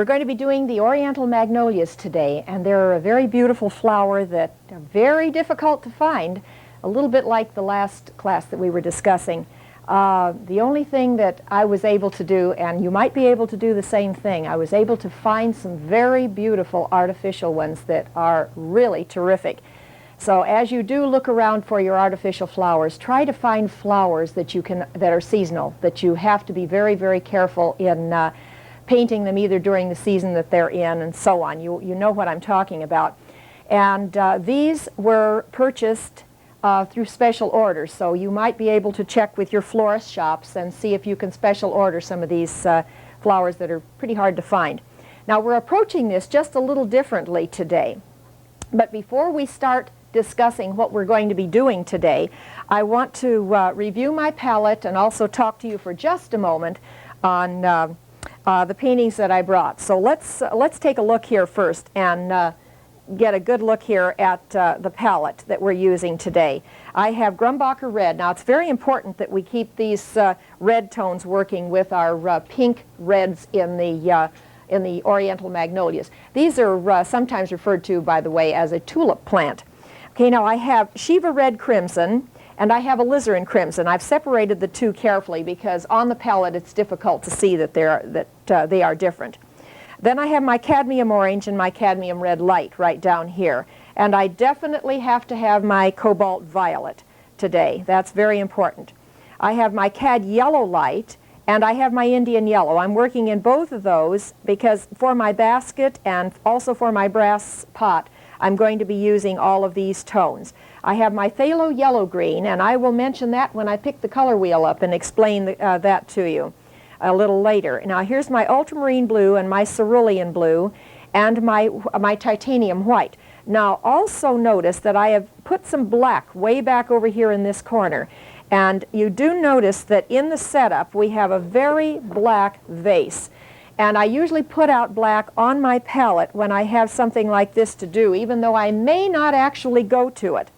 We're going to be doing the Oriental Magnolias today, and they're a very beautiful flower that are very difficult to find, a little bit like the last class that we were discussing. The only thing that I was able to do, and you might be able to do the same thing, I was able to find some very beautiful artificial ones that are really terrific. So as you do look around for your artificial flowers, try to find flowers that that are seasonal, that you have to be very, very careful in painting them either during the season that they're in and so on. You know what I'm talking about. And these were purchased through special orders, so you might be able to check with your florist shops and see if you can special order some of these flowers that are pretty hard to find. Now we're approaching this just a little differently today, but before we start discussing what we're going to be doing today, I want to review my palette and also talk to you for just a moment on the paintings that I brought. So let's take a look here first and get a good look here at the palette that we're using today. I have Grumbacher Red. Now it's very important that we keep these red tones working with our pink reds in the Oriental Magnolias. These are sometimes referred to, by the way, as a tulip plant. Okay, now I have Shiva Red Crimson and I have alizarin Crimson. I've separated the two carefully because on the palette it's difficult to see that they are different. Then I have my Cadmium Orange and my Cadmium Red Light right down here. And I definitely have to have my Cobalt Violet today. That's very important. I have my Cad Yellow Light and I have my Indian Yellow. I'm working in both of those because for my basket and also for my brass pot, I'm going to be using all of these tones. I have my Phthalo Yellow Green, and I will mention that when I pick the color wheel up and explain that to you a little later. Now here's my Ultramarine Blue and my Cerulean Blue and my Titanium White. Now also notice that I have put some black way back over here in this corner. And you do notice that in the setup we have a very black vase. And I usually put out black on my palette when I have something like this to do, even though I may not actually go to it.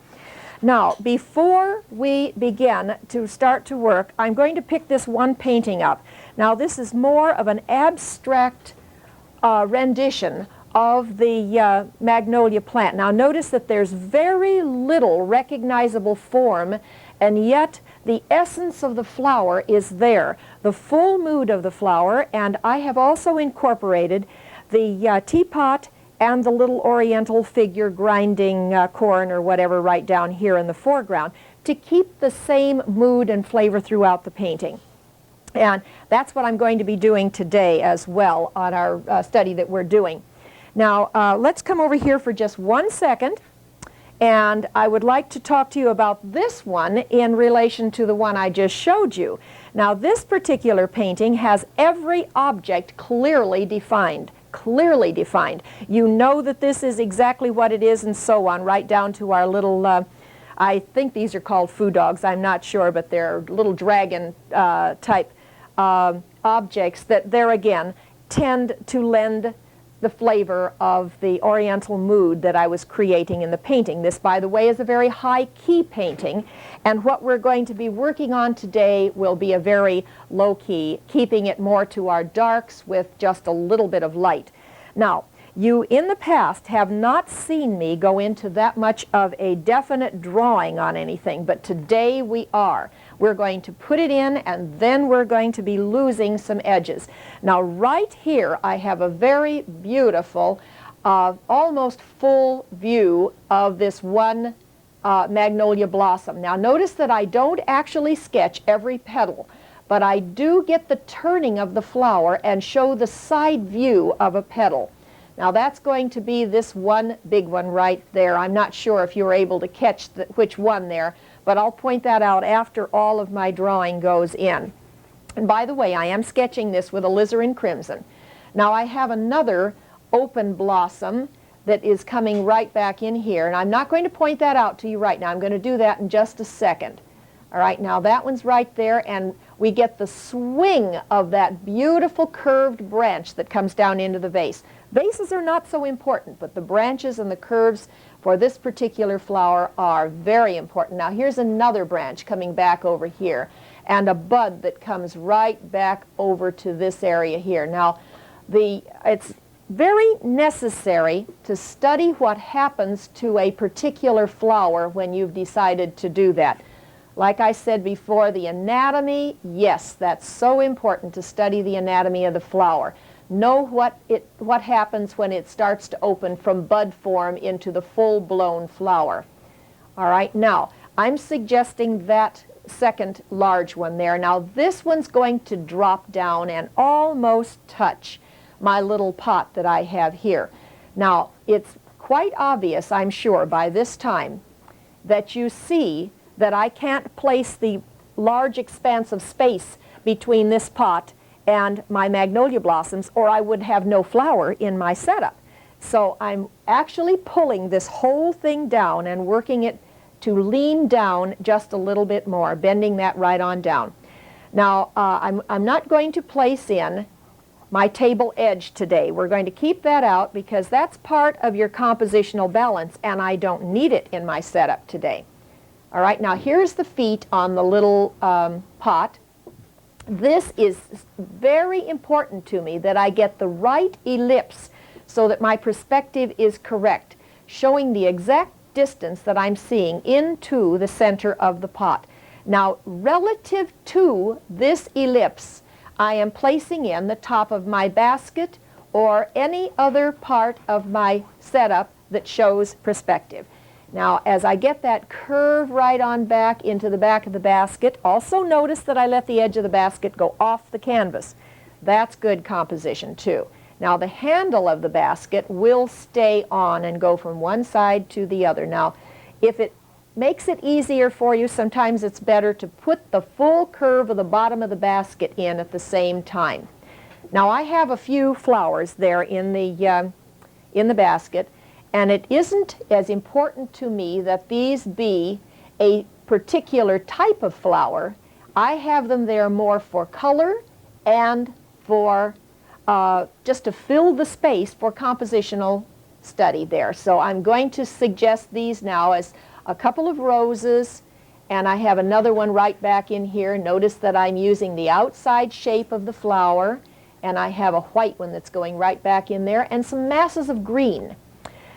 Now, before we begin to start to work, I'm going to pick this one painting up. Now, this is more of an abstract rendition of the magnolia plant. Now, notice that there's very little recognizable form, and yet the essence of the flower is there, the full mood of the flower, and I have also incorporated the teapot and the little oriental figure grinding corn or whatever right down here in the foreground to keep the same mood and flavor throughout the painting. And that's what I'm going to be doing today as well on our study that we're doing. Now let's come over here for just 1 second. And I would like to talk to you about this one in relation to the one I just showed you. Now this particular painting has every object clearly defined. Clearly defined. You know that this is exactly what it is and so on, right down to our little, I think these are called foo dogs, I'm not sure, but they're little dragon type objects that there again tend to lend the flavor of the oriental mood that I was creating in the painting. This, by the way, is a very high-key painting, and what we're going to be working on today will be a very low-key, keeping it more to our darks with just a little bit of light. Now, you in the past have not seen me go into that much of a definite drawing on anything, but today we are. We're going to put it in and then we're going to be losing some edges. Now right here I have a very beautiful, almost full view of this one magnolia blossom. Now notice that I don't actually sketch every petal, but I do get the turning of the flower and show the side view of a petal. Now that's going to be this one big one right there. I'm not sure if you were able to catch which one there, but I'll point that out after all of my drawing goes in. And by the way, I am sketching this with alizarin Crimson. Now I have another open blossom that is coming right back in here, and I'm not going to point that out to you right now. I'm going to do that in just a second. All right, now that one's right there, and we get the swing of that beautiful curved branch that comes down into the vase. Vases are not so important, but the branches and the curves for this particular flower are very important. Now here's another branch coming back over here, and a bud that comes right back over to this area here. Now It's very necessary to study what happens to a particular flower when you've decided to do that. Like I said before, the anatomy, yes, that's so important to study the anatomy of the flower. Know what happens when it starts to open from bud form into the full-blown flower. All right, now, I'm suggesting that second large one there. Now, this one's going to drop down and almost touch my little pot that I have here. Now, it's quite obvious, I'm sure, by this time, that you see that I can't place the large expanse of space between this pot and my magnolia blossoms, or I would have no flower in my setup. So I'm actually pulling this whole thing down and working it to lean down just a little bit more, bending that right on down. Now, I'm not going to place in my table edge today. We're going to keep that out because that's part of your compositional balance, and I don't need it in my setup today. All right, now here's the feet on the little pot. This is very important to me that I get the right ellipse so that my perspective is correct, showing the exact distance that I'm seeing into the center of the pot. Now, relative to this ellipse, I am placing in the top of my basket or any other part of my setup that shows perspective. Now, as I get that curve right on back into the back of the basket, also notice that I let the edge of the basket go off the canvas. That's good composition too. Now, the handle of the basket will stay on and go from one side to the other. Now, if it makes it easier for you, sometimes it's better to put the full curve of the bottom of the basket in at the same time. Now, I have a few flowers there in the basket, and it isn't as important to me that these be a particular type of flower. I have them there more for color and for just to fill the space for compositional study there. So I'm going to suggest these now as a couple of roses, and I have another one right back in here. Notice that I'm using the outside shape of the flower, and I have a white one that's going right back in there, and some masses of green.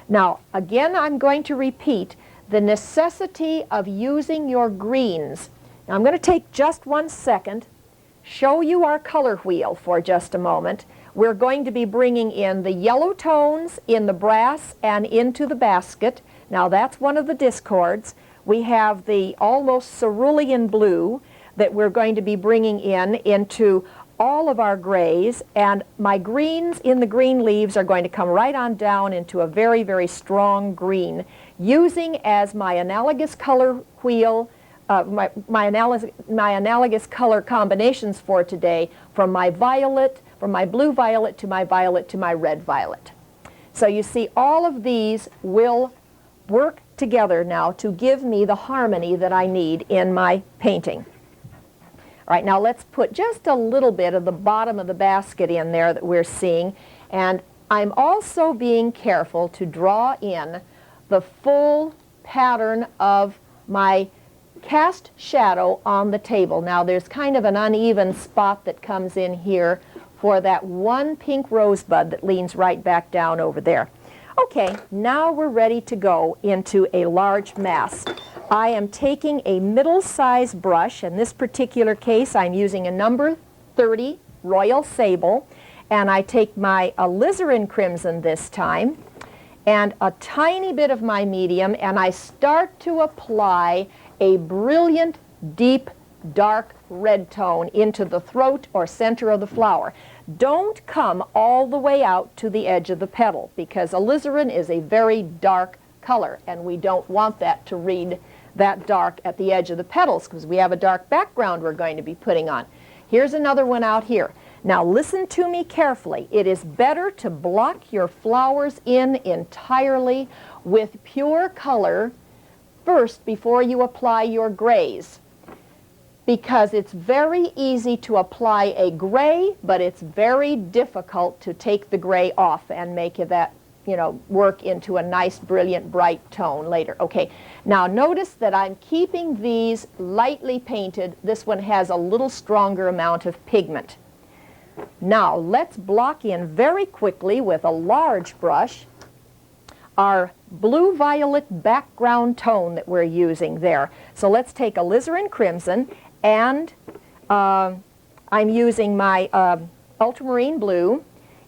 Now, again, I'm going to repeat the necessity of using your greens. Now, I'm going to take just 1 second, show you our color wheel for just a moment. We're going to be bringing in the yellow tones in the brass and into the basket. Now, that's one of the discords. We have the almost cerulean blue that we're going to be bringing in into all of our grays, and my greens in the green leaves are going to come right on down into a very, very strong green, using as my analogous color wheel, my analogous color combinations for today, from my violet, from my blue violet to my violet to my red violet. So you see, all of these will work together now to give me the harmony that I need in my painting. All right, now let's put just a little bit of the bottom of the basket in there that we're seeing, and I'm also being careful to draw in the full pattern of my cast shadow on the table. Now, there's kind of an uneven spot that comes in here for that one pink rosebud that leans right back down over there. Okay, now we're ready to go into a large mass. I am taking a middle-sized brush. In this particular case, I'm using a number 30 Royal Sable, and I take my alizarin crimson this time, and a tiny bit of my medium, and I start to apply a brilliant, deep, dark red tone into the throat or center of the flower. Don't come all the way out to the edge of the petal, because alizarin is a very dark color, and we don't want that to read that dark at the edge of the petals, because we have a dark background we're going to be putting on. Here's another one out here. Now listen to me carefully. It is better to block your flowers in entirely with pure color first before you apply your grays, because it's very easy to apply a gray, but it's very difficult to take the gray off and make that, work into a nice, brilliant, bright tone later. Okay, now notice that I'm keeping these lightly painted. This one has a little stronger amount of pigment. Now let's block in very quickly with a large brush our blue-violet background tone that we're using there. So let's take alizarin crimson, and I'm using my ultramarine blue,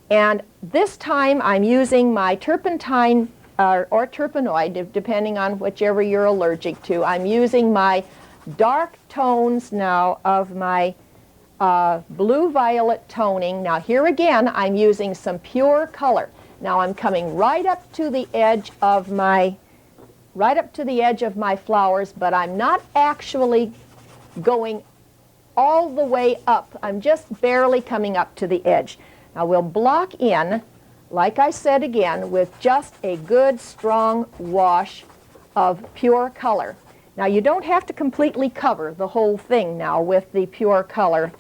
and this time I'm using my turpentine or turpenoid, depending on whichever you're allergic to. I'm using my dark tones now of my blue-violet toning. Now here again, I'm using some pure color. Now I'm coming right up to the edge of my flowers, but I'm not actually going all the way up. I'm just barely coming up to the edge. Now we'll block in, like I said again, with just a good strong wash of pure color. Now you don't have to completely cover the whole thing now with the pure color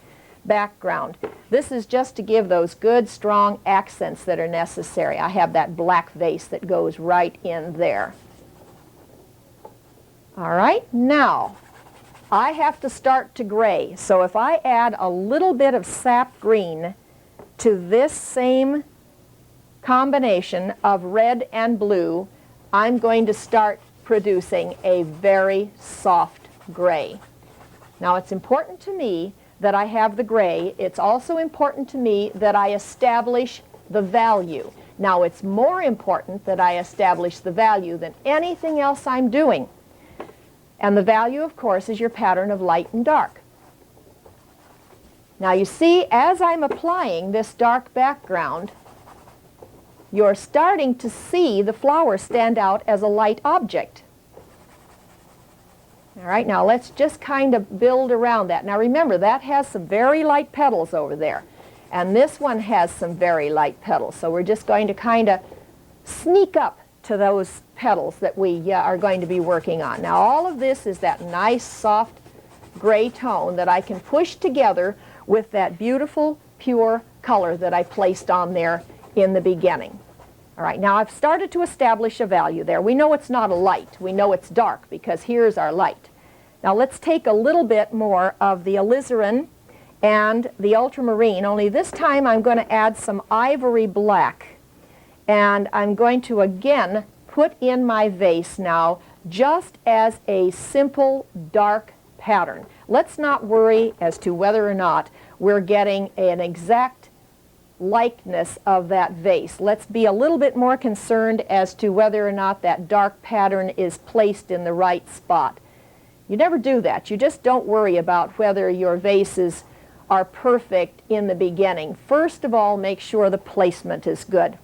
background. This is just to give those good strong accents that are necessary. I have that black vase that goes right in there. All right, now I have to start to gray. So if I add a little bit of sap green to this same combination of red and blue, I'm going to start producing a very soft gray. Now it's important to me that I have the gray. It's also important to me that I establish the value. Now it's more important that I establish the value than anything else I'm doing. And the value, of course, is your pattern of light and dark. Now you see, as I'm applying this dark background, you're starting to see the flower stand out as a light object. All right, now let's just kind of build around that. Now remember, that has some very light petals over there, and this one has some very light petals. So we're just going to kind of sneak up to those petals that we are going to be working on. Now all of this is that nice soft gray tone that I can push together with that beautiful pure color that I placed on there in the beginning. All right, now I've started to establish a value there. We know it's not a light. We know it's dark because here's our light. Now let's take a little bit more of the alizarin and the ultramarine, only this time I'm going to add some ivory black. And I'm going to again put in my vase now just as a simple dark pattern. Let's not worry as to whether or not we're getting an exact likeness of that vase. Let's be a little bit more concerned as to whether or not that dark pattern is placed in the right spot. You never do that. You just don't worry about whether your vases are perfect in the beginning. First of all, make sure the placement is good.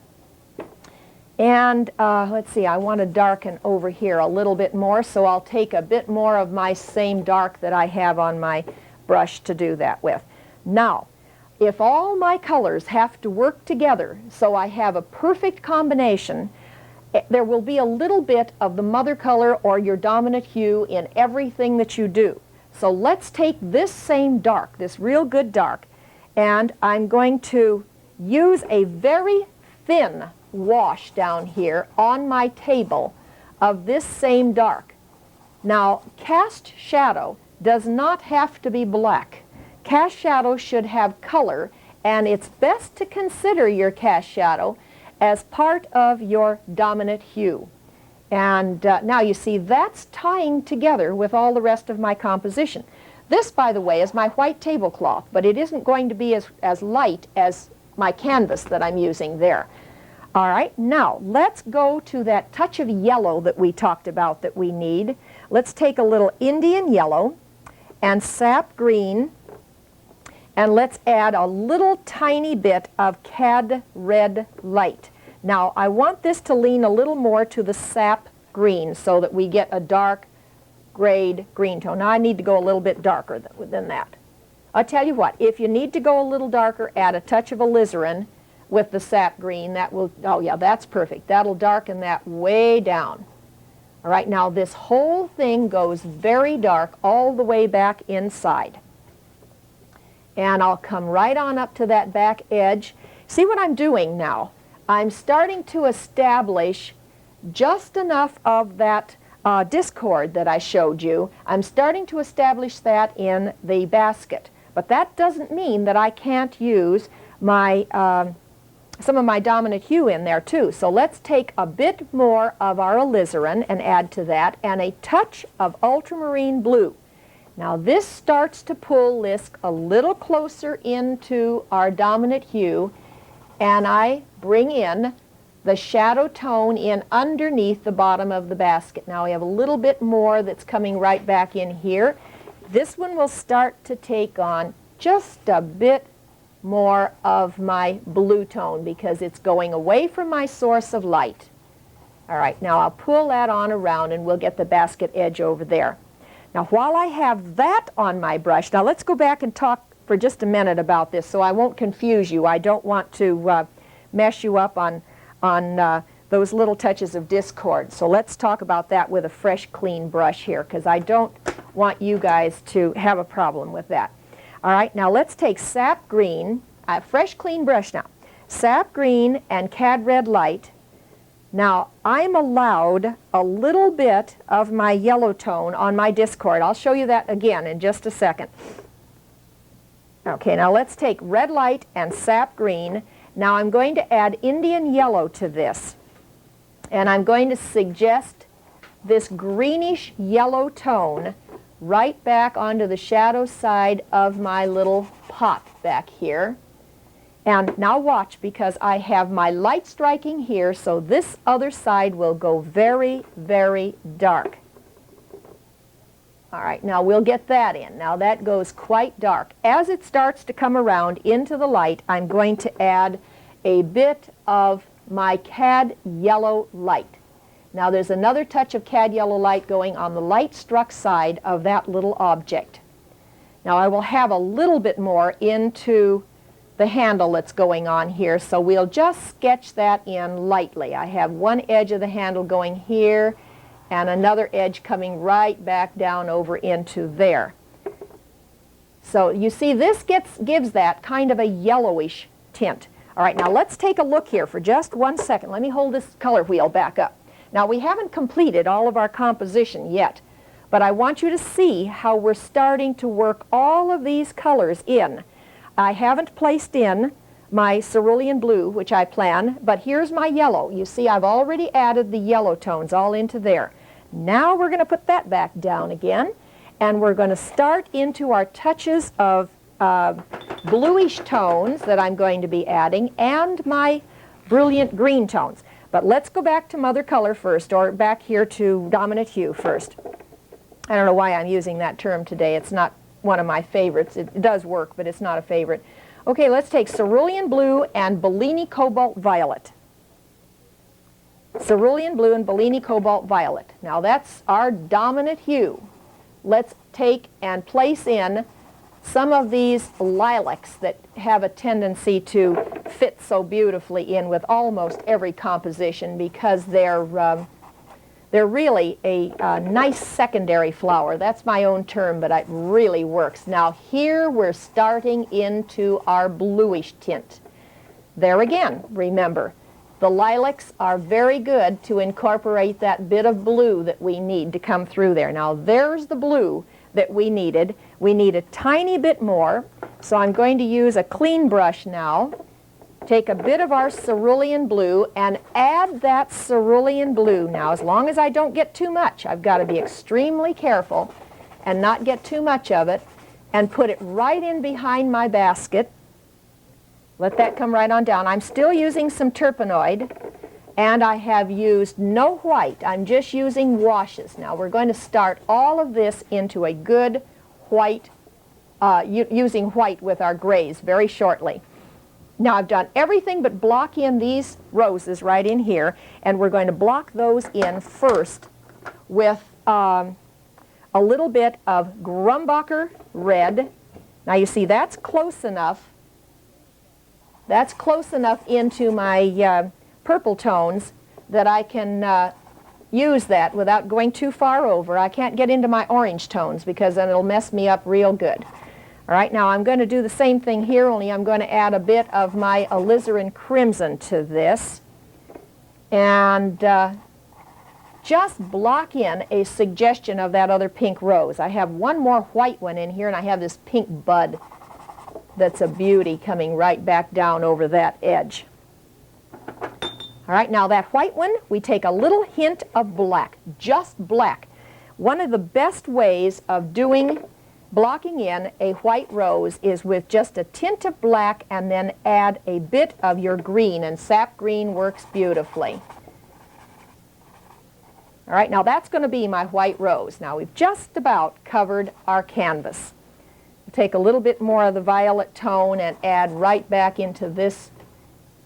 And let's see, I want to darken over here a little bit more, so I'll take a bit more of my same dark that I have on my brush to do that with. Now, if all my colors have to work together so I have a perfect combination, there will be a little bit of the mother color or your dominant hue in everything that you do. So let's take this same dark, this real good dark, and I'm going to use a very thin wash down here on my table of this same dark. Now, cast shadow does not have to be black. Cast shadow should have color, and it's best to consider your cast shadow as part of your dominant hue. And now you see that's tying together with all the rest of my composition. This, by the way, is my white tablecloth, but it isn't going to be as light as my canvas that I'm using there. All right, now let's go to that touch of yellow that we talked about that we need. Let's take a little Indian yellow and sap green, and let's add a little tiny bit of cad red light. Now I want this to lean a little more to the sap green so that we get a dark grayed green tone. Now I need to go a little bit darker than that. I'll tell you what, if you need to go a little darker, add a touch of alizarin with the sap green. That will, oh yeah, that's perfect. That'll darken that way down. All right, now this whole thing goes very dark all the way back inside. And I'll come right on up to that back edge. See what I'm doing now? I'm starting to establish just enough of that discord that I showed you. I'm starting to establish that in the basket. But that doesn't mean that I can't use my some of my dominant hue in there too. So let's take a bit more of our alizarin and add to that, and a touch of ultramarine blue. Now this starts to pull this a little closer into our dominant hue, and I bring in the shadow tone in underneath the bottom of the basket. Now we have a little bit more that's coming right back in here. This one will start to take on just a bit more of my blue tone because it's going away from my source of light. All right, now I'll pull that on around and we'll get the basket edge over there. Now while I have that on my brush, now let's go back and talk for just a minute about this so I won't confuse you. I don't want to mess you up on those little touches of discord. So let's talk about that with a fresh, clean brush here because I don't want you guys to have a problem with that. All right, now let's take sap green, a fresh, clean brush now, sap green and cad red light. Now, I'm allowed a little bit of my yellow tone on my discord. I'll show you that again in just a second. Okay, now let's take red light and sap green. Now I'm going to add Indian yellow to this, and I'm going to suggest this greenish yellow tone right back onto the shadow side of my little pot back here. And now watch, because I have my light striking here, so this other side will go very, very dark. All right, now we'll get that in. Now that goes quite dark. As it starts to come around into the light, I'm going to add a bit of my cad yellow light. Now there's another touch of cad yellow light going on the light struck side of that little object. Now I will have a little bit more into the handle that's going on here, so we'll just sketch that in lightly. I have one edge of the handle going here and another edge coming right back down over into there. So you see this gives that kind of a yellowish tint. All right, now let's take a look here for just 1 second. Let me hold this color wheel back up. Now we haven't completed all of our composition yet, but I want you to see how we're starting to work all of these colors in. I haven't placed in my cerulean blue, which I plan, but here's my yellow. You see I've already added the yellow tones all into there. Now we're going to put that back down again, and we're going to start into our touches of bluish tones that I'm going to be adding and my brilliant green tones. But let's go back to mother color first, or back here to dominant hue first. I don't know why I'm using that term today. It's not one of my favorites. It does work, but it's not a favorite. Okay, let's take cerulean blue and Bellini cobalt violet. Cerulean blue and Bellini cobalt violet. Now that's our dominant hue. Let's take and place in some of these lilacs that have a tendency to fit so beautifully in with almost every composition because they're really a nice secondary flower. That's my own term, but it really works. Now here we're starting into our bluish tint. There again, remember, the lilacs are very good to incorporate that bit of blue that we need to come through there. Now there's the blue that we needed. We need a tiny bit more, so I'm going to use a clean brush now. Take a bit of our cerulean blue and add that cerulean blue. Now, as long as I don't get too much, I've got to be extremely careful and not get too much of it, and put it right in behind my basket. Let that come right on down. I'm still using some turpenoid, and I have used no white. I'm just using washes. Now, we're going to start all of this into a good white, using white with our grays very shortly. Now I've done everything but block in these roses right in here, and we're going to block those in first with a little bit of Grumbacher red. Now you see that's close enough. That's close enough into my purple tones that I can use that without going too far over. I can't get into my orange tones because then it'll mess me up real good. All right, now I'm going to do the same thing here, only I'm going to add a bit of my alizarin crimson to this. And just block in a suggestion of that other pink rose. I have one more white one in here, and I have this pink bud that's a beauty coming right back down over that edge. All right, now that white one, we take a little hint of black, just black. One of the best ways of blocking in a white rose is with just a tint of black and then add a bit of your green, and sap green works beautifully. All right, now that's going to be my white rose. Now we've just about covered our canvas. Take a little bit more of the violet tone and add right back into this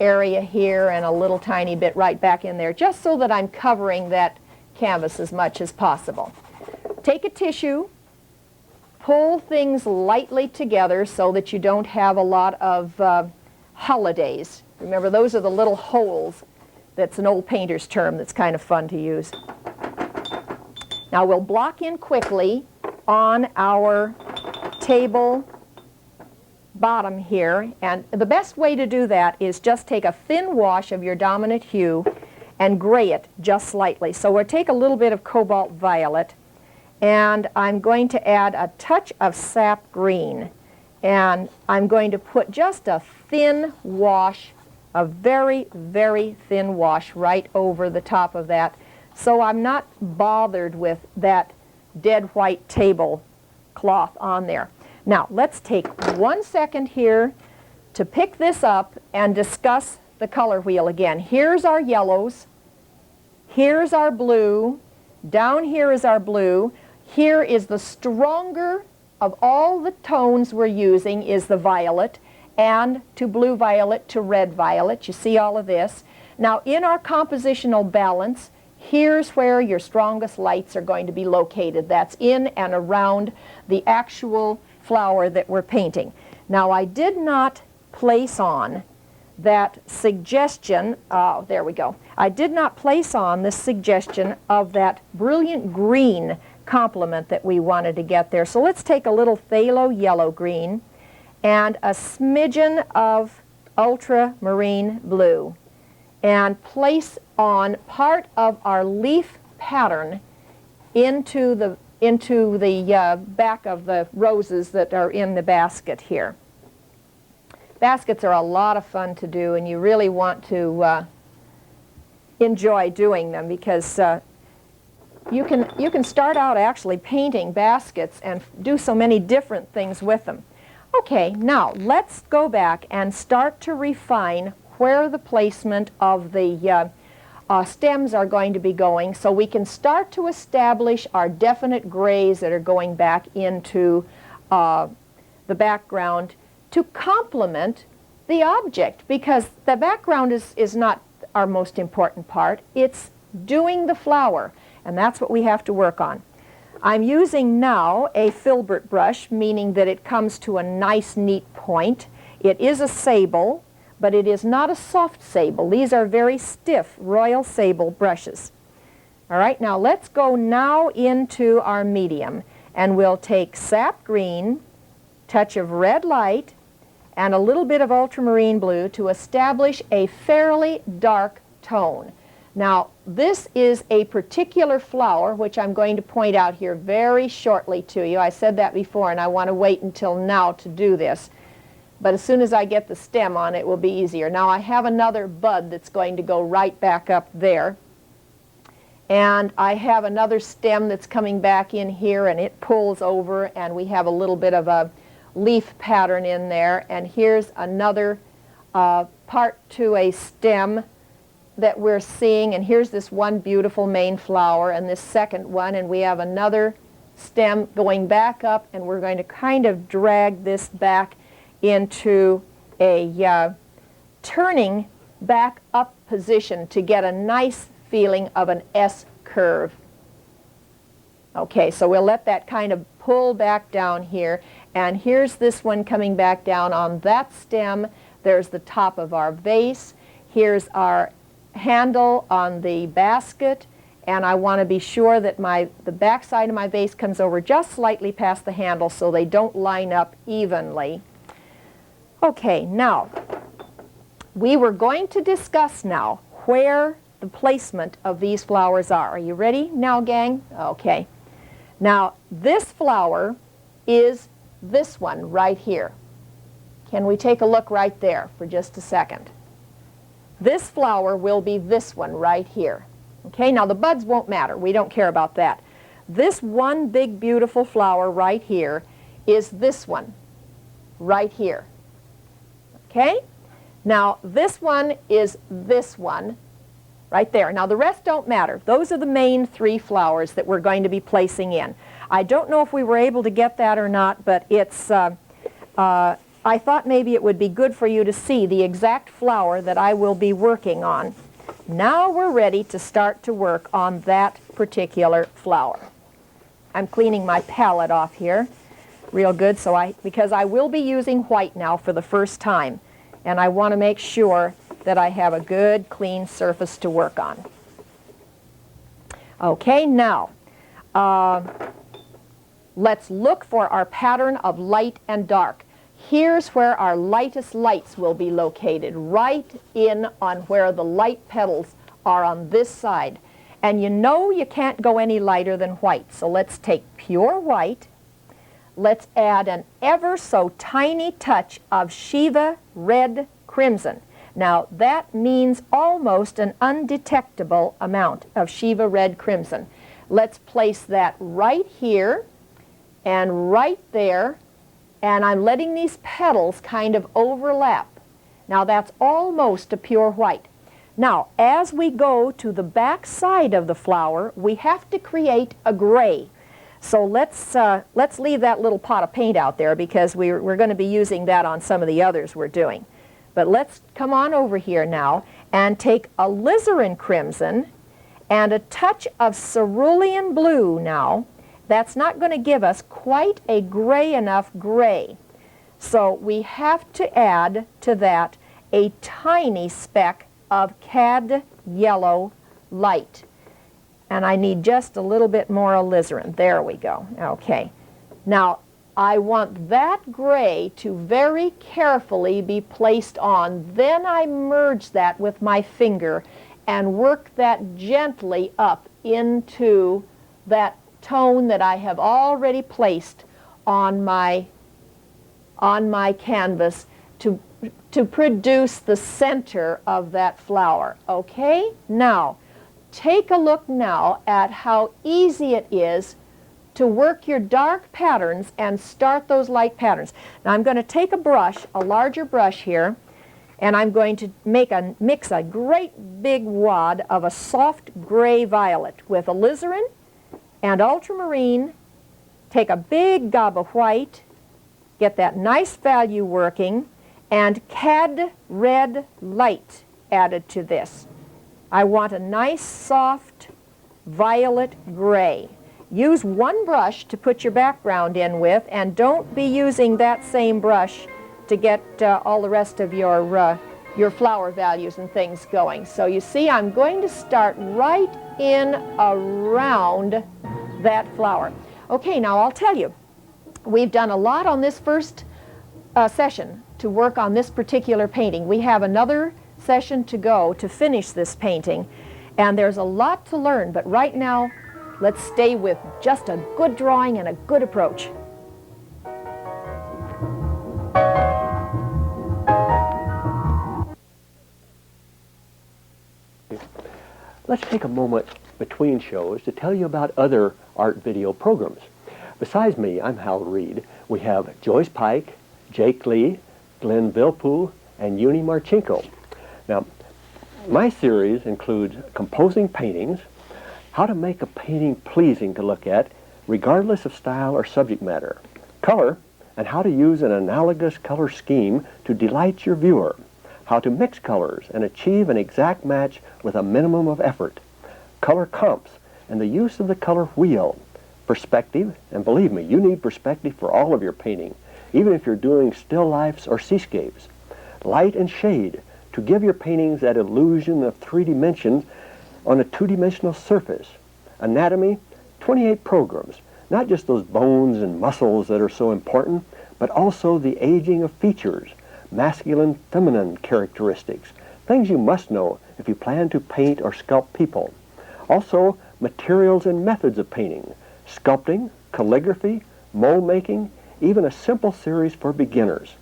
area here and a little tiny bit right back in there, just so that I'm covering that canvas as much as possible. Take a tissue, pull things lightly together so that you don't have a lot of holidays. Remember, those are the little holes. That's an old painter's term that's kind of fun to use. Now we'll block in quickly on our table bottom here, and the best way to do that is just take a thin wash of your dominant hue and gray it just slightly. So we'll take a little bit of cobalt violet, and I'm going to add a touch of sap green, and I'm going to put just a thin wash, a very, very thin wash right over the top of that, so I'm not bothered with that dead white tablecloth on there. Now, let's take 1 second here to pick this up and discuss the color wheel again. Here's our yellows, here's our blue, down here is our blue, here is the stronger of all the tones we're using is the violet, and to blue violet to red violet. You see all of this. Now, in our compositional balance, here's where your strongest lights are going to be located. That's in and around the actual flower that we're painting. Now, I did not place on that suggestion, there we go. I did not place on the suggestion of that brilliant green complement that we wanted to get there. So let's take a little phthalo yellow green and a smidgen of ultramarine blue and place on part of our leaf pattern into the back of the roses that are in the basket here. Baskets are a lot of fun to do, and you really want to enjoy doing them, because you can start out actually painting baskets and do so many different things with them. Okay, now let's go back and start to refine where the placement of the stems are going to be going, so we can start to establish our definite grays that are going back into the background to complement the object, because the background is not our most important part. It's doing the flower, and that's what we have to work on. I'm using now a filbert brush, meaning that it comes to a nice neat point. It is a sable, but it is not a soft sable. These are very stiff royal sable brushes. All right, now let's go now into our medium, and we'll take sap green, touch of red light, and a little bit of ultramarine blue to establish a fairly dark tone. Now, this is a particular flower, which I'm going to point out here very shortly to you. I said that before, and I want to wait until now to do this. But as soon as I get the stem on, it will be easier. Now, I have another bud that's going to go right back up there. And I have another stem that's coming back in here, and it pulls over, and we have a little bit of a leaf pattern in there. And here's another part to a stem that we're seeing, and here's this one beautiful main flower and this second one, and we have another stem going back up, and we're going to kind of drag this back into a turning back up position to get a nice feeling of an S curve. Okay, so we'll let that kind of pull back down here, and here's this one coming back down on that stem. There's the top of our vase. Here's our handle on the basket, and I want to be sure that the back side of my vase comes over just slightly past the handle so they don't line up evenly. Okay, now we were going to discuss now where the placement of these flowers are. Are you ready now, gang? Okay. Now, this flower is this one right here. Can we take a look right there for just a second? This flower will be this one right here. Okay, now the buds won't matter. We don't care about that. This one big beautiful flower right here is this one right here. Okay? Now this one is this one right there. Now the rest don't matter. Those are the main three flowers that we're going to be placing in. I don't know if we were able to get that or not, but it's I thought maybe it would be good for you to see the exact flower that I will be working on. Now we're ready to start to work on that particular flower. I'm cleaning my palette off here real good because I will be using white now for the first time, and I want to make sure that I have a good clean surface to work on. Okay, now let's look for our pattern of light and dark. Here's where our lightest lights will be located, right in on where the light petals are on this side. And you know you can't go any lighter than white, so let's take pure white. Let's add an ever so tiny touch of Shiva red crimson. Now that means almost an undetectable amount of Shiva red crimson. Let's place that right here and right there, and I'm letting these petals kind of overlap. Now that's almost a pure white. Now as we go to the back side of the flower, we have to create a gray. So let's leave that little pot of paint out there because we're going to be using that on some of the others we're doing. But let's come on over here now and take alizarin crimson and a touch of cerulean blue now. That's not going to give us quite a gray enough gray. So we have to add to that a tiny speck of cad yellow light. And I need just a little bit more alizarin. There we go. Okay. Now I want that gray to very carefully be placed on. Then I merge that with my finger and work that gently up into that tone that I have already placed on my canvas to produce the center of that flower. Okay? Now, take a look now at how easy it is to work your dark patterns and start those light patterns. Now I'm going to take a brush, a larger brush here, and I'm going to mix a great big wad of a soft gray violet with alizarin and ultramarine. Take a big gob of white, get that nice value working, and cad red light added to this. I want a nice soft violet gray. Use one brush to put your background in with, and don't be using that same brush to get all the rest of your flower values and things going. So you see, I'm going to start right in around that flower. Okay, now I'll tell you, we've done a lot on this first session to work on this particular painting. We have another session to go to finish this painting, and there's a lot to learn, but right now let's stay with just a good drawing and a good approach. Let's take a moment between shows to tell you about other art video programs. Besides me, I'm Hal Reed. We have Joyce Pike, Jake Lee, Glenn Vilpool, and Uni Marchenko. Now, my series includes composing paintings, how to make a painting pleasing to look at, regardless of style or subject matter, color, and how to use an analogous color scheme to delight your viewer, how to mix colors and achieve an exact match with a minimum of effort, color comps, and the use of the color wheel, perspective, and believe me, you need perspective for all of your painting, even if you're doing still lifes or seascapes, light and shade, to give your paintings that illusion of 3 dimensions on a 2-dimensional surface. Anatomy, 28 programs, not just those bones and muscles that are so important, but also the aging of features, masculine, feminine characteristics, things you must know if you plan to paint or sculpt people. Also, materials and methods of painting, sculpting, calligraphy, mold making, even a simple series for beginners.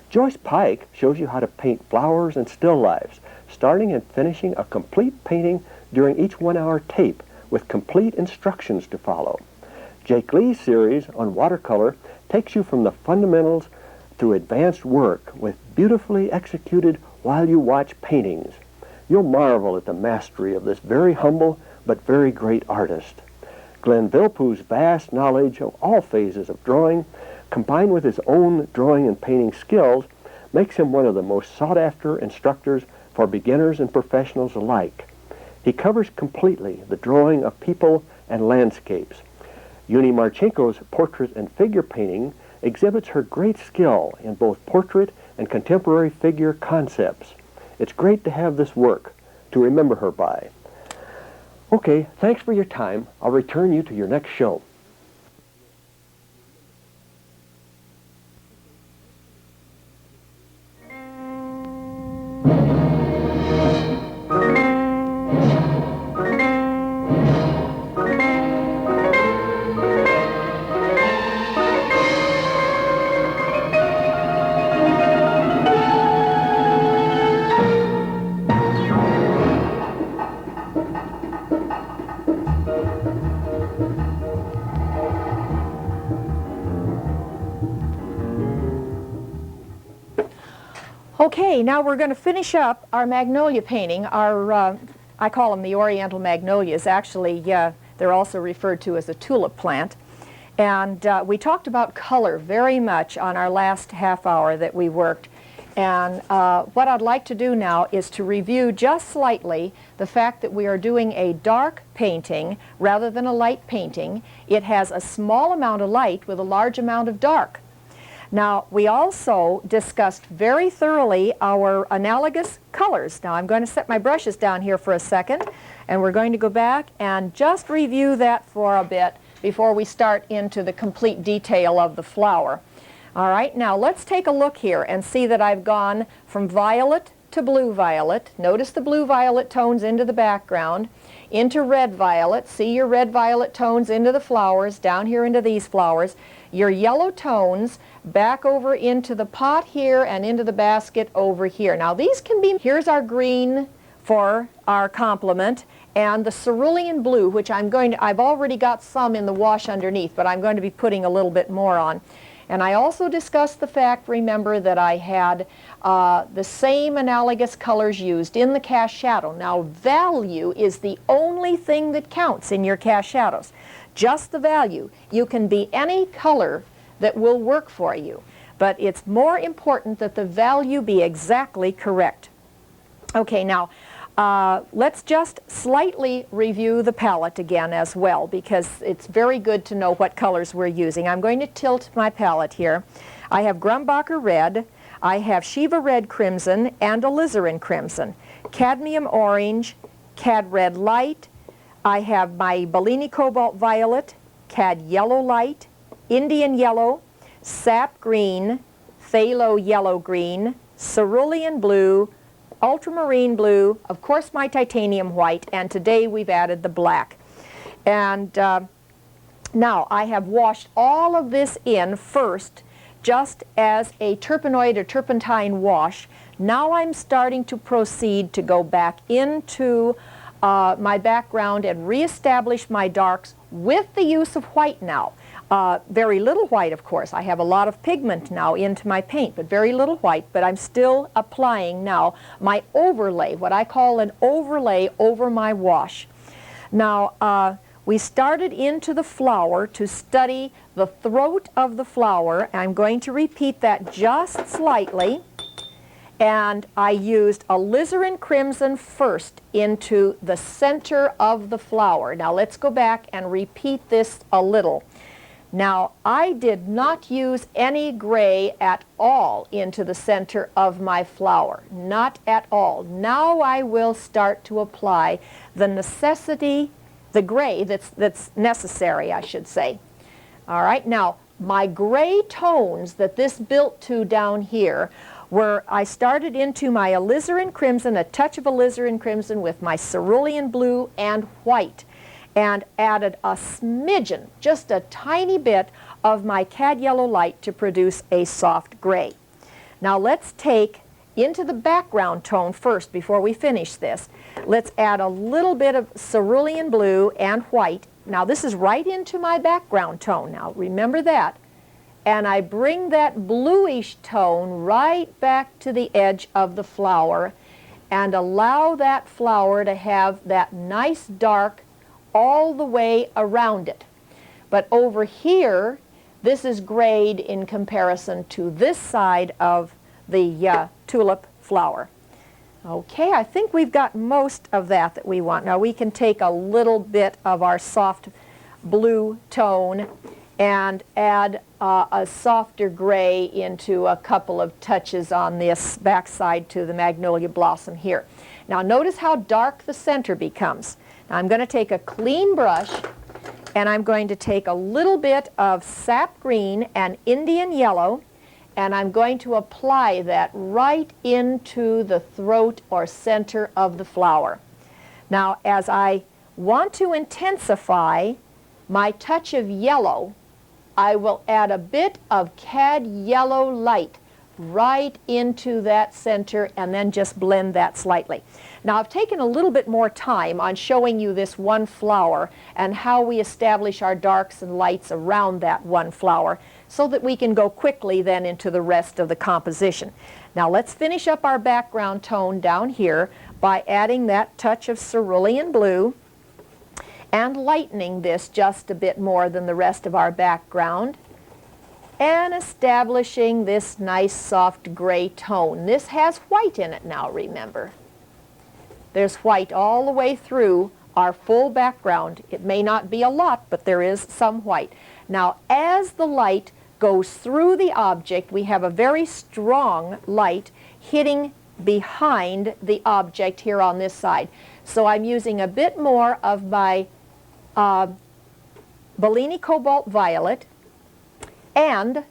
Joyce Pike shows you how to paint flowers and still lifes, starting and finishing a complete painting during each 1-hour tape with complete instructions to follow. Jake Lee's series on watercolor takes you from the fundamentals through advanced work with beautifully executed while you watch paintings. You'll marvel at the mastery of this very humble but very great artist. Glenn Vilppu's vast knowledge of all phases of drawing, combined with his own drawing and painting skills, makes him one of the most sought-after instructors for beginners and professionals alike. He covers completely the drawing of people and landscapes. Uni Marchenko's portrait and figure painting exhibits her great skill in both portrait and contemporary figure concepts. It's great to have this work to remember her by. Okay, thanks for your time. I'll return you to your next show. Okay, now we're going to finish up our magnolia painting. I call them the Oriental magnolias. Actually, they're also referred to as a tulip plant. And we talked about color very much on our last half hour that we worked. And what I'd like to do now is to review just slightly the fact that we are doing a dark painting rather than a light painting. It has a small amount of light with a large amount of dark. Now, we also discussed very thoroughly our analogous colors. Now, I'm going to set my brushes down here for a second, and we're going to go back and just review that for a bit before we start into the complete detail of the flower. All right, now let's take a look here and see that I've gone from violet to blue violet. Notice the blue violet tones into the background, into red violet. See your red violet tones into the flowers, down here into these flowers. Your yellow tones back over into the pot here and into the basket over here. Now these can be, here's our green for our complement, and the cerulean blue, which I've already got some in the wash underneath, but I'm going to be putting a little bit more on. And I also discussed the fact, remember, that I had the same analogous colors used in the cast shadow. Now, value is the only thing that counts in your cast shadows. Just the value. You can be any color that will work for you, but it's more important that the value be exactly correct. Okay, now, let's just slightly review the palette again as well, because it's very good to know what colors we're using. I'm going to tilt my palette here. I have Grumbacher red, I have Shiva red crimson, and alizarin crimson, cadmium orange, cad red light. I have my Bellini cobalt violet, cad yellow light, Indian yellow, sap green, phthalo yellow green, cerulean blue, ultramarine blue, of course my titanium white, and today we've added the black. And now I have washed all of this in first just as a turpenoid or turpentine wash. Now I'm starting to proceed to go back into my background and reestablish my darks with the use of white now. Very little white, of course. I have a lot of pigment now into my paint, but very little white, but I'm still applying now my overlay, what I call an overlay over my wash. Now, we started into the flower to study the throat of the flower. I'm going to repeat that just slightly. And I used alizarin crimson first into the center of the flower. Now let's go back and repeat this a little. Now I did not use any gray at all into the center of my flower. Not at all. Now I will start to apply the gray that's necessary, I should say. All right, now my gray tones that this built to down here where I started into my alizarin crimson, a touch of alizarin crimson with my cerulean blue and white, and added a smidgen, just a tiny bit of my cad yellow light to produce a soft gray. Now let's take into the background tone first before we finish this. Let's add a little bit of cerulean blue and white. Now this is right into my background tone. Now remember that. And I bring that bluish tone right back to the edge of the flower and allow that flower to have that nice dark all the way around it. But over here, this is grayed in comparison to this side of the tulip flower. Okay, I think we've got most of that we want. Now we can take a little bit of our soft blue tone and add a softer gray into a couple of touches on this backside to the magnolia blossom here. Now notice how dark the center becomes. Now I'm going to take a clean brush and I'm going to take a little bit of sap green and Indian yellow, and I'm going to apply that right into the throat or center of the flower. Now as I want to intensify my touch of yellow, I will add a bit of cad yellow light right into that center and then just blend that slightly. Now I've taken a little bit more time on showing you this one flower and how we establish our darks and lights around that one flower so that we can go quickly then into the rest of the composition. Now let's finish up our background tone down here by adding that touch of cerulean blue and lightening this just a bit more than the rest of our background and establishing this nice soft gray tone. This has white in it now, remember. There's white all the way through our full background. It may not be a lot, but there is some white. Now as the light goes through the object, we have a very strong light hitting behind the object here on this side. So I'm using a bit more of my Bellini Cobalt Violet and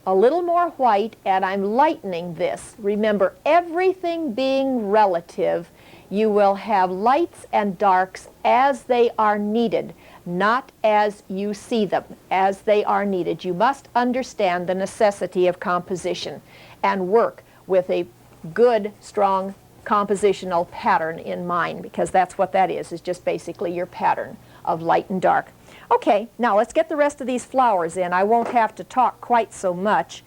a little more white, and I'm lightening this. Remember, everything being relative, you will have lights and darks as they are needed, not as you see them, as they are needed. You must understand the necessity of composition and work with a good, strong compositional pattern in mind, because that's what that is just basically your pattern of light and dark. Okay, now let's get the rest of these flowers in. I won't have to talk quite so much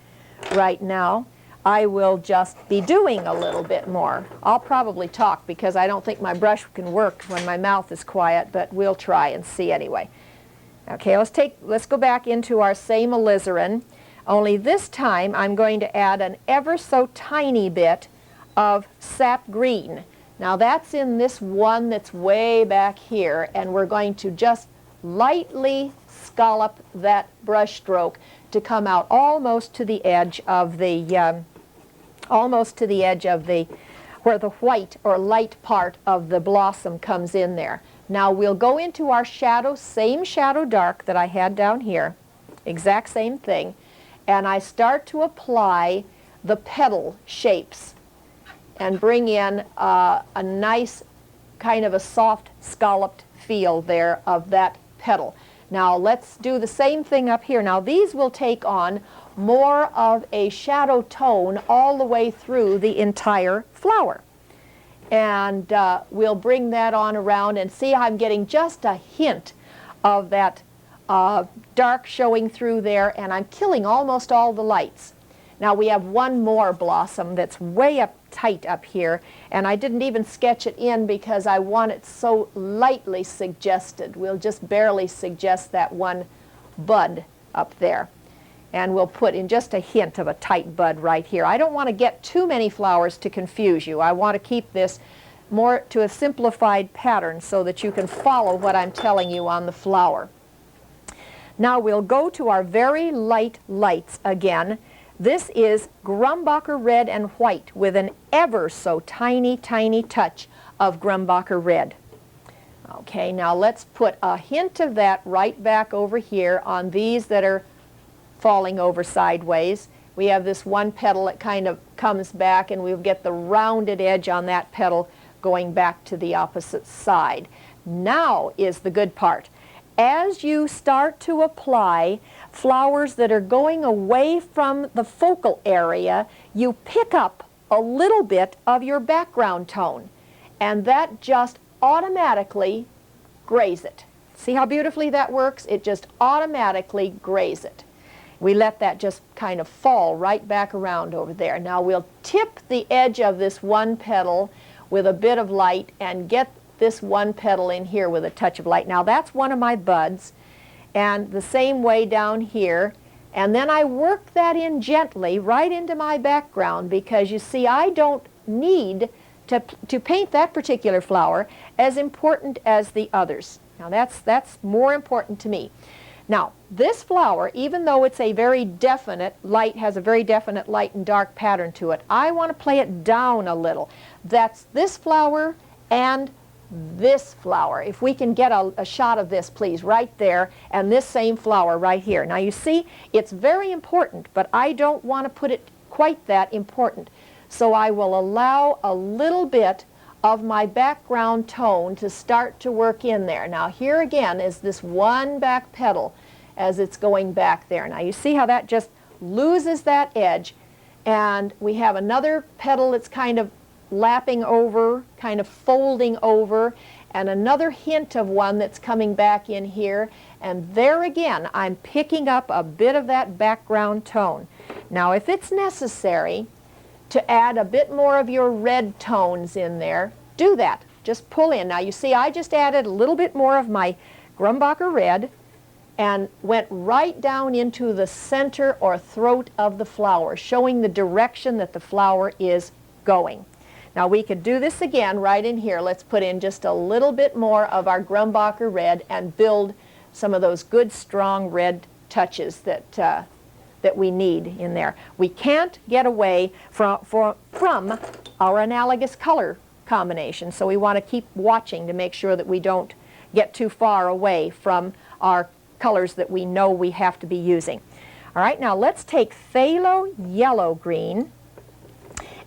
right now. I will just be doing a little bit more. I'll probably talk because I don't think my brush can work when my mouth is quiet, but we'll try and see anyway. Okay, let's go back into our same alizarin, only this time I'm going to add an ever so tiny bit of sap green. Now that's in this one that's way back here, and we're going to just lightly scallop that brush stroke to come out almost to the edge of the where the white or light part of the blossom comes in there. Now we'll go into our shadow, same shadow dark that I had down here, exact same thing, and I start to apply the petal shapes and bring in a nice kind of a soft scalloped feel there of that petal. Now let's do the same thing up here. Now these will take on more of a shadow tone all the way through the entire flower. And we'll bring that on around and see how I'm getting just a hint of that dark showing through there, and I'm killing almost all the lights. Now we have one more blossom that's way up tight up here, and I didn't even sketch it in because I want it so lightly suggested. We'll just barely suggest that one bud up there. And we'll put in just a hint of a tight bud right here. I don't want to get too many flowers to confuse you. I want to keep this more to a simplified pattern so that you can follow what I'm telling you on the flower. Now we'll go to our very light lights again. This is Grumbacher red and white with an ever so tiny, tiny touch of Grumbacher red. Okay, now let's put a hint of that right back over here on these that are falling over sideways. We have this one petal that kind of comes back, and we'll get the rounded edge on that petal going back to the opposite side. Now is the good part. as you start to apply flowers that are going away from the focal area, you pick up a little bit of your background tone, and that just automatically grays it. See how beautifully that works? It just automatically grays it. We let that just kind of fall right back around over there. Now we'll tip the edge of this one petal with a bit of light and get this one petal in here with a touch of light. Now that's one of my buds, and the same way down here. And then I work that in gently right into my background, because you see I don't need to paint that particular flower as important as the others. Now that's more important to me. Now this flower, even though it's a very definite light, has a very definite light and dark pattern to it, I want to play it down a little. That's this flower and this flower. If we can get a shot of this, please, right there, and this same flower right here. Now you see, it's very important, but I don't want to put it quite that important. So I will allow a little bit of my background tone to start to work in there. Now here again is this one back petal as it's going back there. Now you see how that just loses that edge, and we have another petal that's kind of lapping over, kind of folding over, and another hint of one that's coming back in here, and there again I'm picking up a bit of that background tone. Now if it's necessary to add a bit more of your red tones in there, do that. Just pull in. Now you see I just added a little bit more of my Grumbacher red and went right down into the center or throat of the flower, showing the direction that the flower is going. Now we could do this again right in here. Let's put in just a little bit more of our Grumbacher red and build some of those good strong red touches that we need in there. We can't get away from our analogous color combination, so we want to keep watching to make sure that we don't get too far away from our colors that we know we have to be using. All right, now let's take phthalo yellow green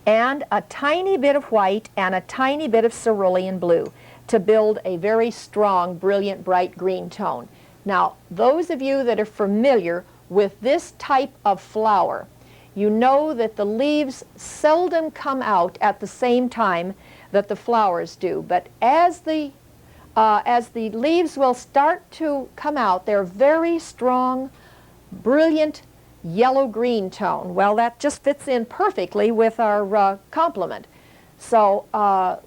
and a tiny bit of white and a tiny bit of cerulean blue to build a very strong, brilliant, bright green tone. Now, those of you that are familiar with this type of flower, you know that the leaves seldom come out at the same time that the flowers do. But as the leaves will start to come out, they're very strong, brilliant, yellow-green tone. Well, that just fits in perfectly with our complement. So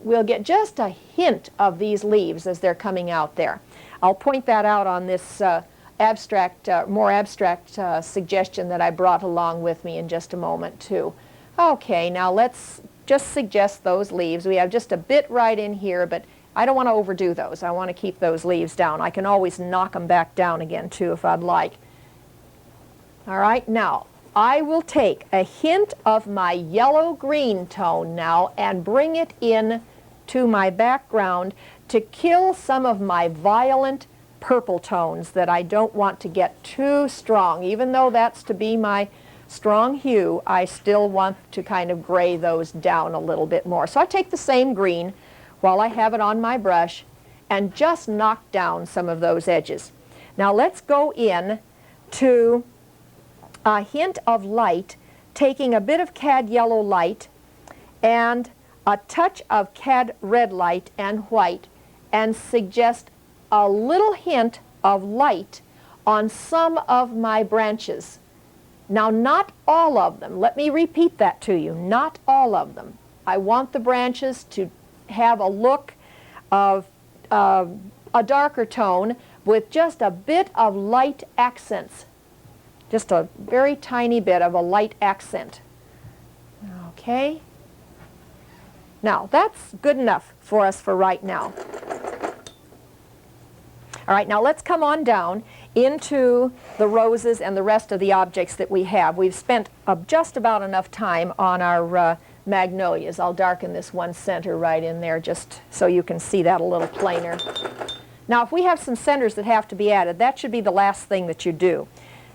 we'll get just a hint of these leaves as they're coming out there. I'll point that out on this more abstract suggestion that I brought along with me in just a moment too. Okay, now let's just suggest those leaves. We have just a bit right in here, but I don't want to overdo those. I want to keep those leaves down. I can always knock them back down again too if I'd like. All right, now I will take a hint of my yellow-green tone now and bring it in to my background to kill some of my violent purple tones that I don't want to get too strong. Even though that's to be my strong hue, I still want to kind of gray those down a little bit more. So I take the same green while I have it on my brush and just knock down some of those edges. Now let's go in to a hint of light, taking a bit of cad yellow light and a touch of cad red light and white, and suggest a little hint of light on some of my branches. Now, not all of them. Let me repeat that to you. Not all of them. I want the branches to have a look of a darker tone with just a bit of light accents. Just a very tiny bit of a light accent. Okay. Now, that's good enough for us for right now. All right, now let's come on down into the roses and the rest of the objects that we have. We've spent just about enough time on our magnolias. I'll darken this one center right in there just so you can see that a little plainer. Now, if we have some centers that have to be added, that should be the last thing that you do.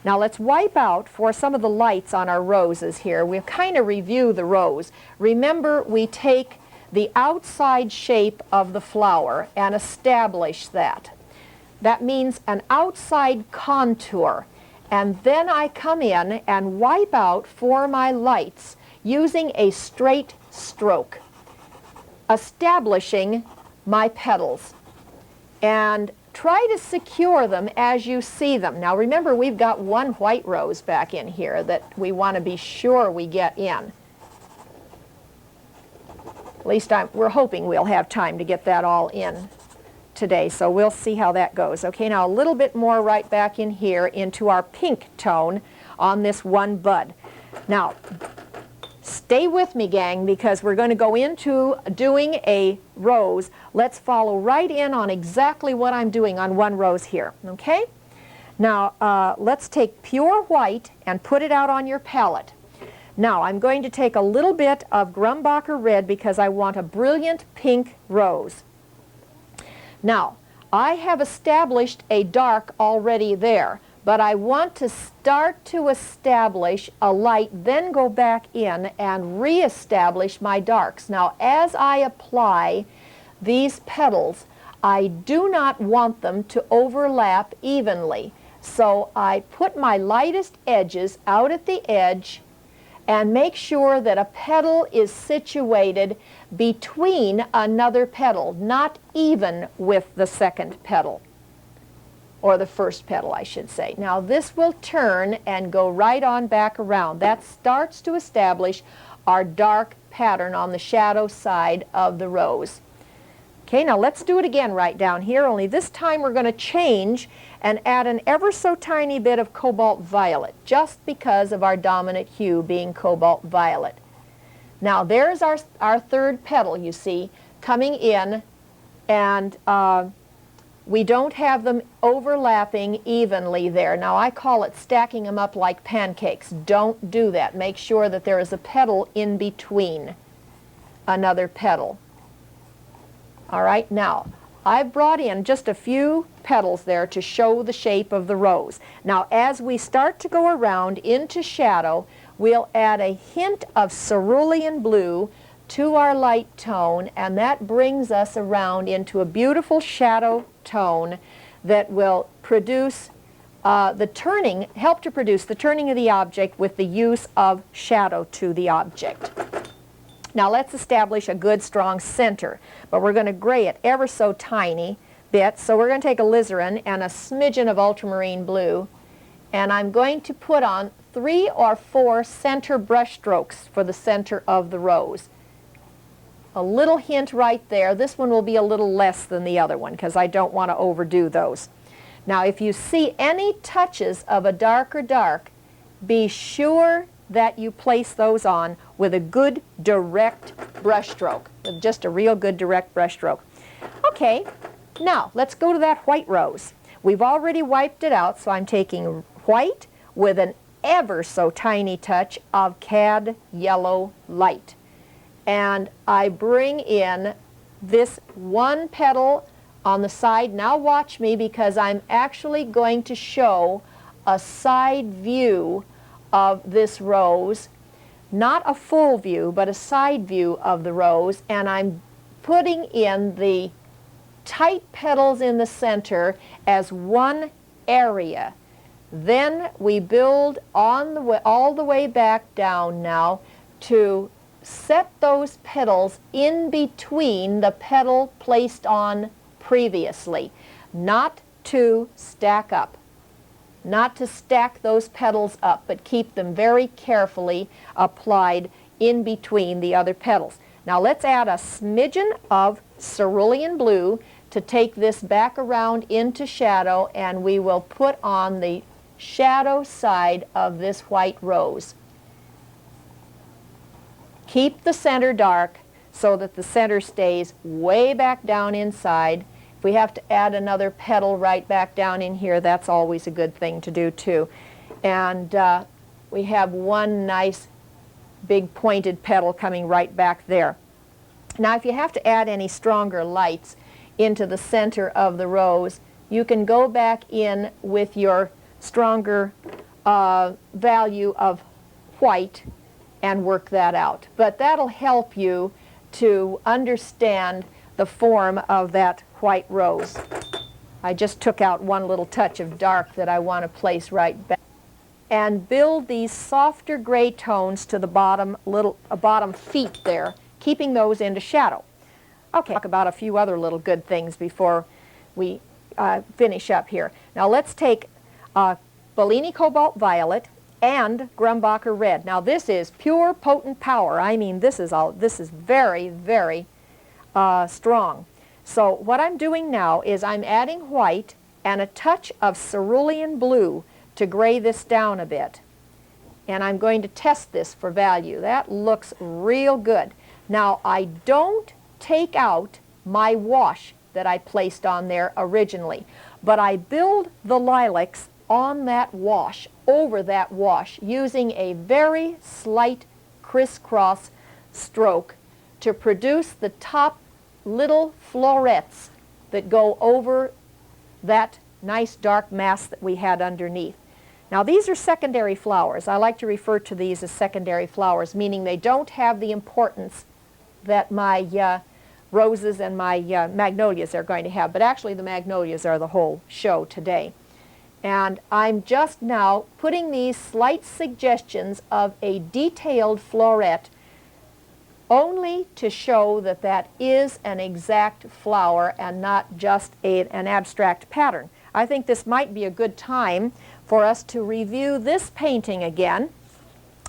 Now let's wipe out for some of the lights on our roses here. We'll kind of review the rose. Remember, we take the outside shape of the flower and establish that. That means an outside contour. And then I come in and wipe out for my lights using a straight stroke, establishing my petals. And try to secure them as you see them. Now remember, we've got one white rose back in here that we want to be sure we get in. At least we're hoping we'll have time to get that all in today, so we'll see how that goes. Okay, now a little bit more right back in here into our pink tone on this one bud. Now, stay with me, gang, because we're going to go into doing a rose. Let's follow right in on exactly what I'm doing on one rose here, okay? Now, let's take pure white and put it out on your palette. Now, I'm going to take a little bit of Grumbacher red because I want a brilliant pink rose. Now, I have established a dark already there, but I want to start to establish a light, then go back in and re-establish my darks. Now, as I apply these petals, I do not want them to overlap evenly. So I put my lightest edges out at the edge and make sure that a petal is situated between another petal, not even with the second petal, or the first petal, I should say. Now this will turn and go right on back around. That starts to establish our dark pattern on the shadow side of the rose. Okay, now let's do it again right down here, only this time we're going to change and add an ever so tiny bit of cobalt violet, just because of our dominant hue being cobalt violet. Now there's our third petal, you see, coming in, and we don't have them overlapping evenly there. Now I call it stacking them up like pancakes. Don't do that. Make sure that there is a petal in between another petal. All right, now I've brought in just a few petals there to show the shape of the rose. Now as we start to go around into shadow, we'll add a hint of cerulean blue to our light tone, and that brings us around into a beautiful shadow tone that will produce help to produce the turning of the object with the use of shadow to the object. Now let's establish a good strong center, but we're going to gray it ever so tiny bit. So we're going to take alizarin and a smidgen of ultramarine blue, and I'm going to put on 3 or 4 center brush strokes for the center of the rose. A little hint right there. This one will be a little less than the other one because I don't want to overdo those. Now if you see any touches of a darker dark, be sure that you place those on with a good direct brush stroke, with just a real good direct brush stroke. Okay, now let's go to that white rose. We've already wiped it out, so I'm taking white with an ever so tiny touch of cad yellow light. And I bring in this one petal on the side. Now watch me, because I'm actually going to show a side view of this rose, not a full view, but a side view of the rose, and I'm putting in the tight petals in the center as one area. Then we build on the way, all the way back down now to set those petals in between the petal placed on previously, not to stack up. Not to stack those petals up, but keep them very carefully applied in between the other petals. Now let's add a smidgen of cerulean blue to take this back around into shadow, and we will put on the shadow side of this white rose. Keep the center dark so that the center stays way back down inside. If we have to add another petal right back down in here, that's always a good thing to do too. And we have one nice big pointed petal coming right back there. Now if you have to add any stronger lights into the center of the rose, you can go back in with your stronger value of white and work that out. But that'll help you to understand the form of that white rose. I just took out one little touch of dark that I want to place right back. And build these softer gray tones to the bottom feet there, keeping those into shadow. Okay, talk about a few other little good things before we finish up here. Now let's take Bellini Cobalt Violet and Grumbacher Red. Now this is pure potent power. I mean, this is very, very strong. So what I'm doing now is I'm adding white and a touch of cerulean blue to gray this down a bit. And I'm going to test this for value. That looks real good. Now I don't take out my wash that I placed on there originally, but I build the lilacs on that wash, over that wash, using a very slight crisscross stroke to produce the top little florets that go over that nice dark mass that we had underneath. Now these are secondary flowers. I like to refer to these as secondary flowers, meaning they don't have the importance that my roses and my magnolias are going to have. But actually the magnolias are the whole show today. And I'm just now putting these slight suggestions of a detailed floret only to show that that is an exact flower and not just an abstract pattern. I think this might be a good time for us to review this painting again.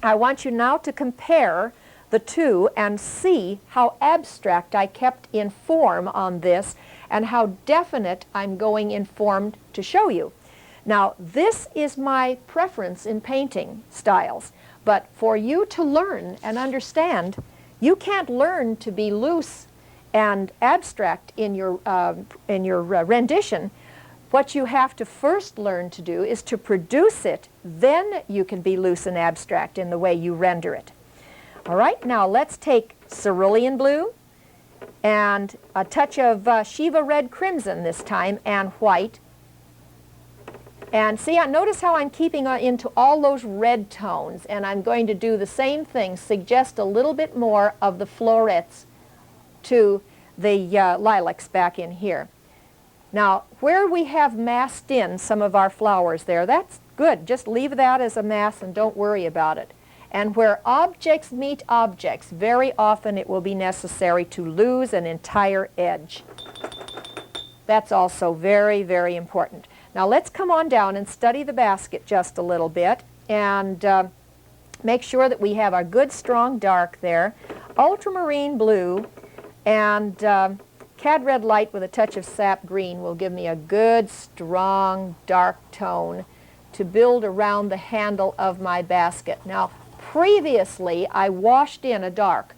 I want you now to compare the two and see how abstract I kept in form on this and how definite I'm going in form to show you. Now this is my preference in painting styles, but for you to learn and understand, you can't learn to be loose and abstract in your rendition. What you have to first learn to do is to produce it, then you can be loose and abstract in the way you render it. All right, now let's take cerulean blue and a touch of Shiva Red Crimson this time and white. And see, notice how I'm keeping into all those red tones, and I'm going to do the same thing, suggest a little bit more of the florets to the lilacs back in here. Now, where we have massed in some of our flowers there, that's good. Just leave that as a mass and don't worry about it. And where objects meet objects, very often it will be necessary to lose an entire edge. That's also very, very important. Now let's come on down and study the basket just a little bit and make sure that we have our good strong dark there. Ultramarine blue and Cad Red Light with a touch of sap green will give me a good strong dark tone to build around the handle of my basket. Now previously I washed in a dark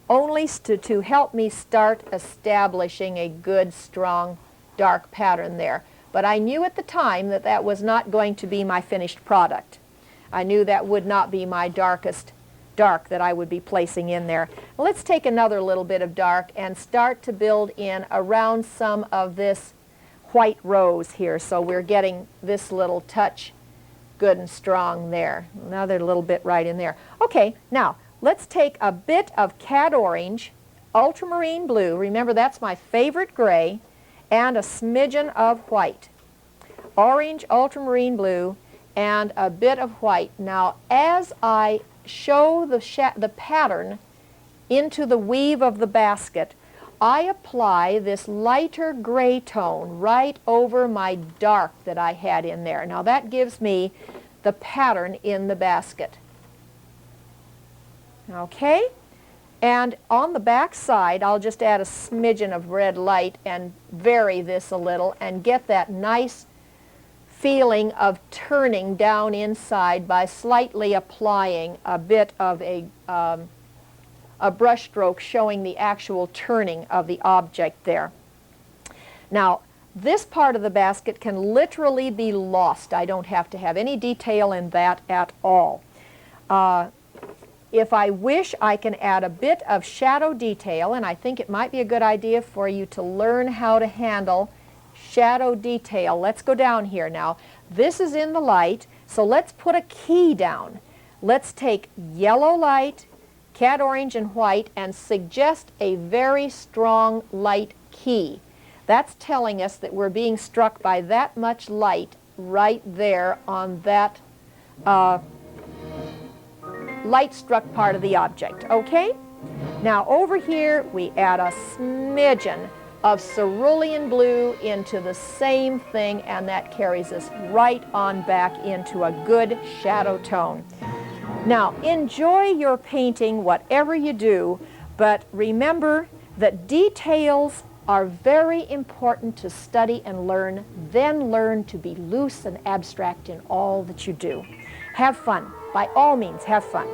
only to help me start establishing a good strong dark pattern there. But I knew at the time that that was not going to be my finished product. I knew that would not be my darkest dark that I would be placing in there. Let's take another little bit of dark and start to build in around some of this white rose here. So we're getting this little touch good and strong there. Another little bit right in there. Okay, now let's take a bit of Cad Orange, Ultramarine Blue, remember that's my favorite gray, and a smidgen of white. Orange, ultramarine blue, and a bit of white. Now, as I show the pattern into the weave of the basket, I apply this lighter gray tone right over my dark that I had in there. Now, that gives me the pattern in the basket. Okay? And on the back side, I'll just add a smidgen of red light and vary this a little and get that nice feeling of turning down inside by slightly applying a bit of a brush stroke showing the actual turning of the object there. Now, this part of the basket can literally be lost. I don't have to have any detail in that at all. If I wish, I can add a bit of shadow detail, and I think it might be a good idea for you to learn how to handle shadow detail. Let's go down here now. This is in the light, so let's put a key down. Let's take yellow light, Cad Orange and white, and suggest a very strong light key. That's telling us that we're being struck by that much light right there on that light-struck part of the object, okay? Now over here we add a smidgen of cerulean blue into the same thing, and that carries us right on back into a good shadow tone. Now enjoy your painting whatever you do, but remember that details are very important to study and learn, then learn to be loose and abstract in all that you do. Have fun. By all means, have fun.